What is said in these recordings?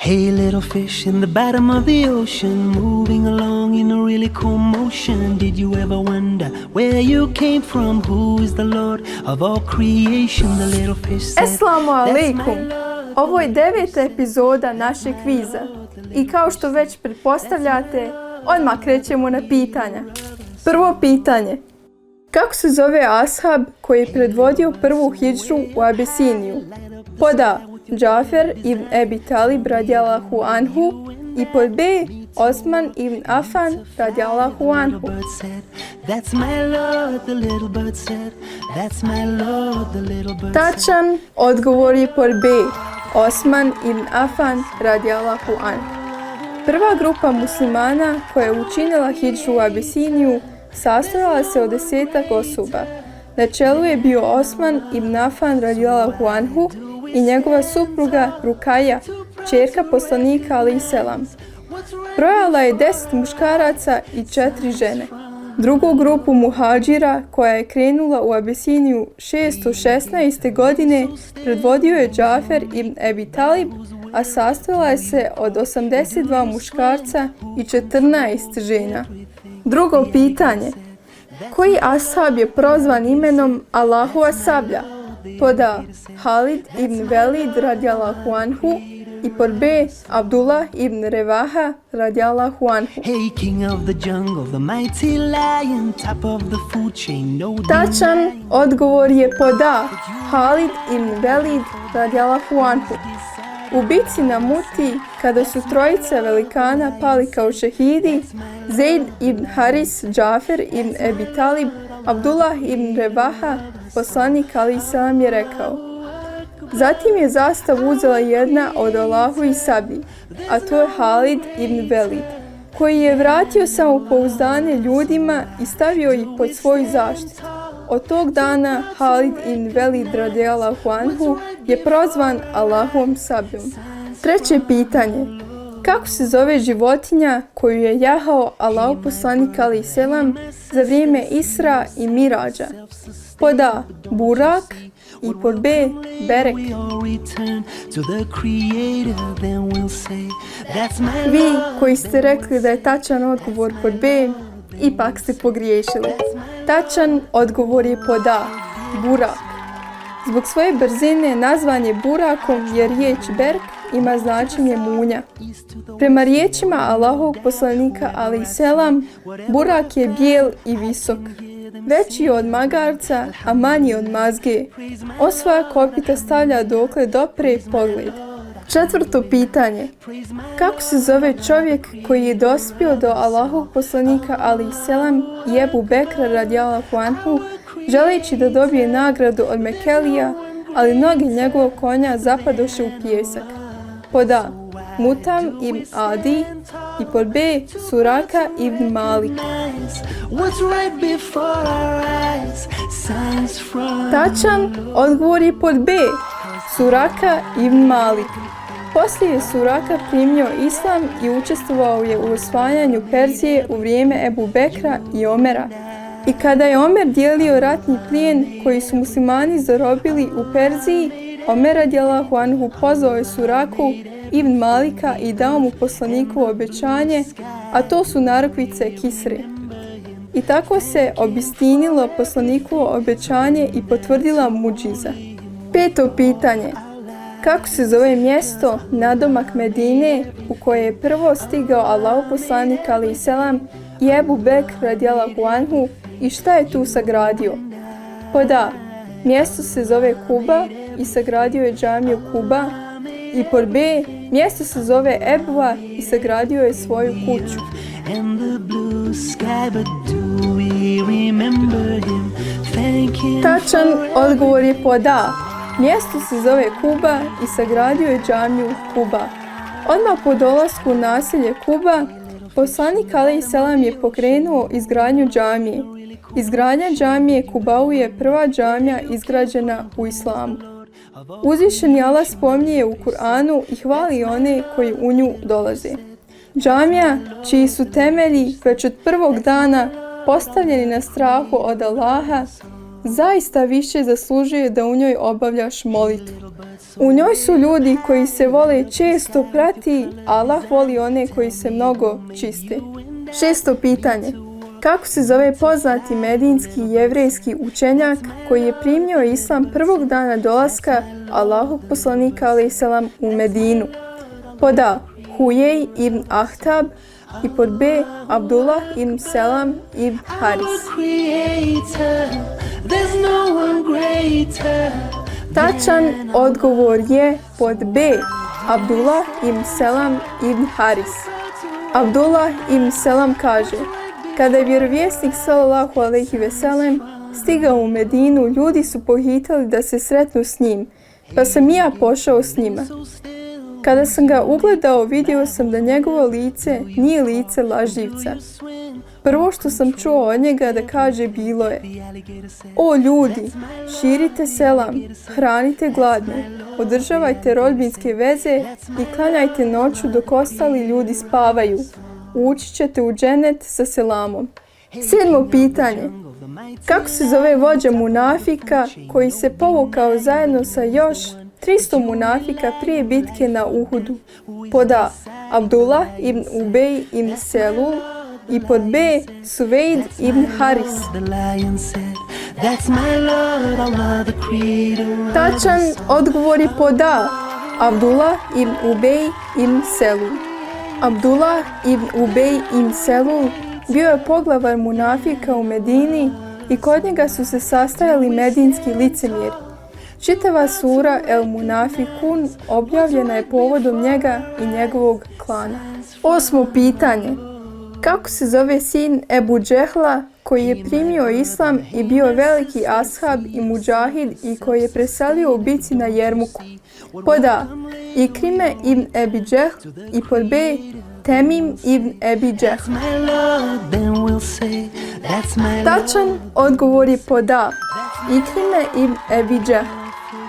Hey little fish in the bottom of the ocean, moving along in a really cool motion. Did you ever wonder where you came from? Who is the Lord of all creation? The little fish said, Assalamu alaikum. Ovo je 9. epizoda našeg kviza. I kao što već pretpostavljate, odmah krećemo na pitanja. Prvo pitanje. Kako se zove ashab koji je predvodio prvu hidžru u Abisiniju? Pod A. Džafer ibn Ebi Talib radijallahu anhu i pod B. Osman ibn Afan radijallahu anhu. Tačan odgovor je pod B. Osman ibn Afan radijallahu anhu. Prva grupa muslimana koja je učinila hidžru u Abisiniju sastojala se od 10 osoba. Na čelu je bio Osman ibn Afan radijallahu anhu i njegova supruga Rukaja, ćerka poslanika alejhi selam. Brojala je 10 muškaraca i 4 žene. Drugu grupu muhadžira koja je krenula u Abisiniju 616. godine predvodio je Džafer ibn Ebi Talib, a sastojala je se od 82 muškarca i 14 žena. Drugo pitanje. Koji ashab je prozvan imenom Allahova sablja? Pod A. Halid ibn Velid radijallahu anhu i pod B. Abdullah ibn Revaha radijallahu anhu. Tačan odgovor je pod A. Halid ibn Velid radijallahu anhu. U bitci na Muti, kada su trojica velikana pali kao šehidi, Zaid ibn Haris, Džafer ibn Ebi Talib, Abdullah ibn Revaha, poslanik alejhi selam je rekao: zatim je zastavu uzela jedna od Allahovih sablji, a to je Halid ibn Velid, koji je vratio samopouzdanje ljudima i stavio ih pod svoju zaštitu. Od tog dana Halid ibn Velid radijallahu anhu je prozvan Allahovom sabljom. Treće pitanje. Kako se zove životinja koju je jahao Allahov poslanik alejhi selam za vrijeme Isra i Mirađa? Pod A. Burak i pod B. Berek. Vi koji ste rekli da je tačan odgovor pod B, ipak ste pogriješili. Tačan odgovor je pod A. Burak. Zbog svoje brzine nazvan je burakom jer riječ berk ima značenje munja. Prema riječima Allahovog poslanika alejhi selam, burak je bijel i visok. Veći je od magarca, a manji od mazge. On svoja kopita stavlja dokle dopre pogled. Četvrto pitanje. Kako se zove čovjek koji je dospio do Allahovog poslanika alejhi selam i Ebu Bekra radijallahu anhu, želeći da dobije nagradu od Mekelija, ali noge njegovog konja zapadoše u pijesak? Pod A. Mutam ibn Adi i pod B. Suraka ibn Malik. Tačan odgovor je pod B. Suraka ibn Malik. Poslije je Suraka primio islam i učestvovao je u osvajanju Perzije u vrijeme Ebu Bekra i Omera. I kada je Omer dijelio ratni plijen koji su muslimani zarobili u Perziji, Omer radijallahu anhu pozvao je Suraku ibn Malika i dao mu poslanikovo obećanje, a to su narukvice Kisre. I tako se obistinilo poslanikovo obećanje i potvrdila mudžiza. Peto pitanje. Kako se zove mjesto nadomak Medine u koje je prvo stigao Allahov poslanik alejhi selam i Ebu Bekr radijallahu anhu i šta je tu sagradio? Pod A. Mjesto se zove Kuba i sagradio je džamiju Kuba. I pod B. Mjesto se zove Ebuva i sagradio je svoju kuću. Tačan odgovor je pod A. Mjesto se zove Kuba i sagradio je džamiju Kuba. Odmah po dolasku u naselje Kuba, poslanik alejhi selam je pokrenuo izgradnju džamije. Izgradnja džamije Kubau je prva džamija izgrađena u islamu. Uzvišeni Allah spominje u Kur'anu i hvali one koji u nju dolaze. Džamija čiji su temelji već od prvog dana postavljeni na strahu od Allaha, zaista više zaslužuje da u njoj obavljaš molitvu. U njoj su ljudi koji se vole često prati, a Allah voli one koji se mnogo čiste. 6. pitanje. Kako se zove poznati medinski jevrejski učenjak koji je primio islam prvog dana dolaska Allahov poslanika alejselam u Medinu? Pod A. Hujej ibn Ahtab i pod B. Abdullah ibn Selam ibn Haris. Tačan odgovor je pod B. Abdullah ibn Selam ibn Haris. Abdullah ibn Selam kaže: kada je vjerovjesnik sallallahu alejhi ve sellem stigao u Medinu, ljudi su pohitali da se sretnu s njim, pa sam i ja pošao s njima. Kada sam ga ugledao, vidio sam da njegovo lice nije lice lažljivca. Prvo što sam čuo od njega da kaže bilo je: o ljudi, širite selam, hranite gladne, održavajte rodbinske veze i klanjajte noću dok ostali ljudi spavaju. Ući ćete u dženet sa selamom. 7. pitanje. Kako se zove vođa munafika koji se povukao zajedno sa još 300 munafika prije bitke na Uhudu? Pod A. Abdullah ibn Ubej ibn Selul i pod B. Suvejd ibn Haris. Tačan odgovor je pod A. Abdullah ibn Ubej ibn Selul. Abdullah ibn Ubej ibn Selul bio je poglavar munafika u Medini i kod njega su se sastajali medinski licemjeri. Čitava sura El Munafikun objavljena je povodom njega i njegovog klana. 8. pitanje. Kako se zove sin Ebu Džehla koji je primio islam i bio veliki ashab i muđahid i koji je preselio u bici na Jermuku? Pod A. Ikrime ibn Ebi Džehl i pod B. Temim ibn Ebi Džehl. Tačan odgovor je pod A. Ikrime ibn Ebi Džehl.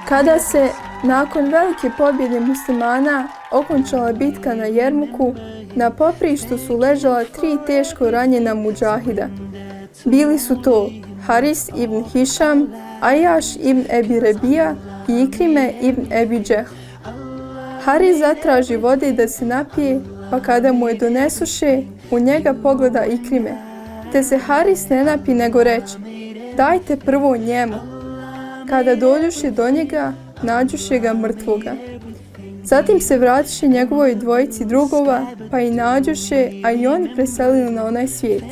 Kada se nakon velike pobjede muslimana okončala bitka na Jermuku, na poprištu su ležala 3 teško ranjena muđahida. Bili su to Haris ibn Hišam, Ajaš ibn Ebi Rebija i Ikrime ibn Ebi Džehl. Haris zatraži vode da se napije, pa kada mu je donesuše, u njega pogleda Ikrime, te se Haris ne napi nego reče: dajte prvo njemu. Kada dođuše do njega, nađuše ga mrtvoga. Zatim se vratiše njegovoj dvojici drugova, pa i nađuše, a i oni preselili na onaj svijet.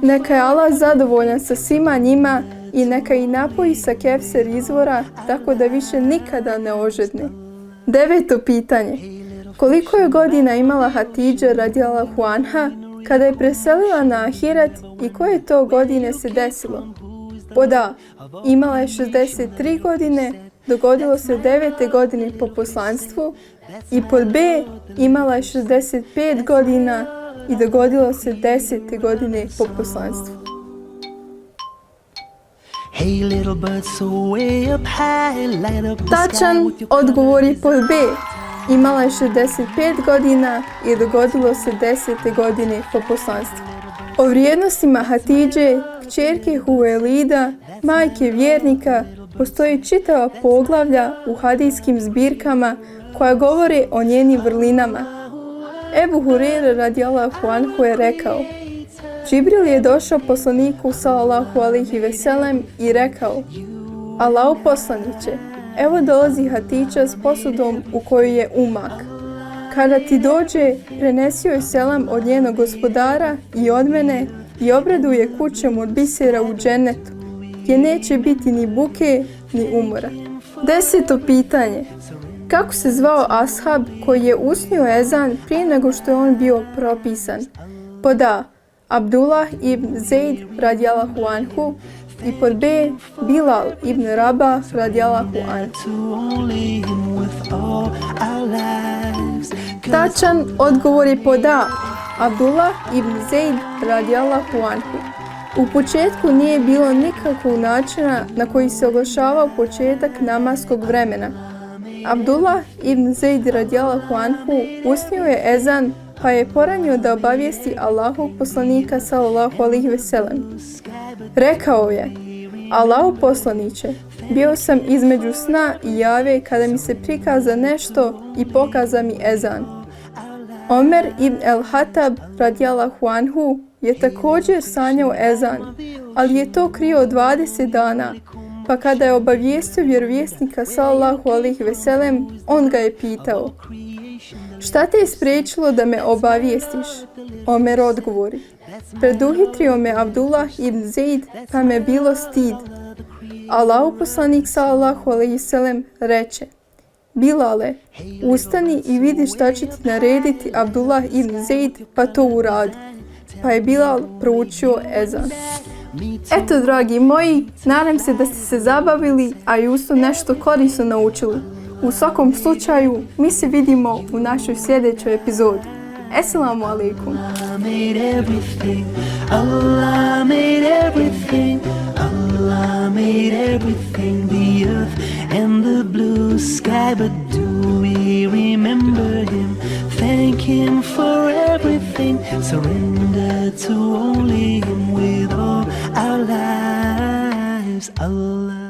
Neka je Allah zadovoljan sa svima njima i neka i napoji sa Kevser izvora, tako da više nikada ne ožedne. 9. pitanje. Koliko je godina imala Hatidža radijallahu anha kada je preselila na Ahiret i koje to godine se desilo? Pod A. Imala je 63 godine, dogodilo se 9. godine po poslanstvu, i pod B. Imala je 65 godina i dogodilo se 10. godine po poslanstvu. Tačan odgovor je pod B. Imala je 65 godina i dogodilo se 10. godine po poslanstvu. O vrijednostima Hatidže, kćerke Huvelida, majke vjernika, postoji čitava poglavlja u hadijskim zbirkama koja govore o njenim vrlinama. Ebu Hurajra radijallahu anhu je rekao: Džibril je došao poslaniku sallallahu alejhi ve sellem i rekao: Allahu poslaniće, evo dolazi Hatidža s posudom u kojoj je umak. Kada ti dođe, prenesi joj selam od njenog gospodara i od mene i obraduje kućom od bisera u džennetu, gdje neće biti ni buke ni umora. 10. pitanje. Kako se zvao ashab koji je usnio ezan prije nego što je on bio propisan? Pod A. Abdullah ibn Zeid radijallahu anhu i pod B. Bilal ibn Rabah radijallahu anhu. Tačan odgovor je pod A. Abdullah ibn Zeid radijallahu anhu. U početku nije bilo nikakvog načina na koji se oglašavao početak namaskog vremena. Abdullah ibn Zeid radijallahu anhu usnio je ezan pa je poranio da obavijesti Allahov poslanika sallallahu alejhi ve sellem. Rekao je: Allahu poslaniće, bio sam između sna i jave kada mi se prikaza nešto i pokaza mi ezan. Omer ibn el-Hatab radijallahu anhu je također sanjao ezan, ali je to krio 20 dana, pa kada je obavijestio vjerovjesnika sallallahu alejhi ve sellem, on ga je pitao: šta te je spriječilo da me obavijestiš? Omer odgovori: preduhitrio me Abdullah ibn Zeid, pa me bilo stid. Allahu poslanik sallallahu alejhi ve sellem reče: Bilale, ustani i vidi šta će ti narediti Abdullah ibn Zeid, pa to uradi. Pa je Bilal proučio ezan. Eto, dragi moji, nadam se da ste se zabavili, a i usto nešto korisno naučili. U svakom slučaju, mi se vidimo u našoj sljedećoj epizodi. Assalamu alaikum. Allah made everything. Allah made everything. Allah made everything. The earth and the blue sky. But do we remember Him? Thank Him for everything. Surrender to only Him with all our lives. Allah.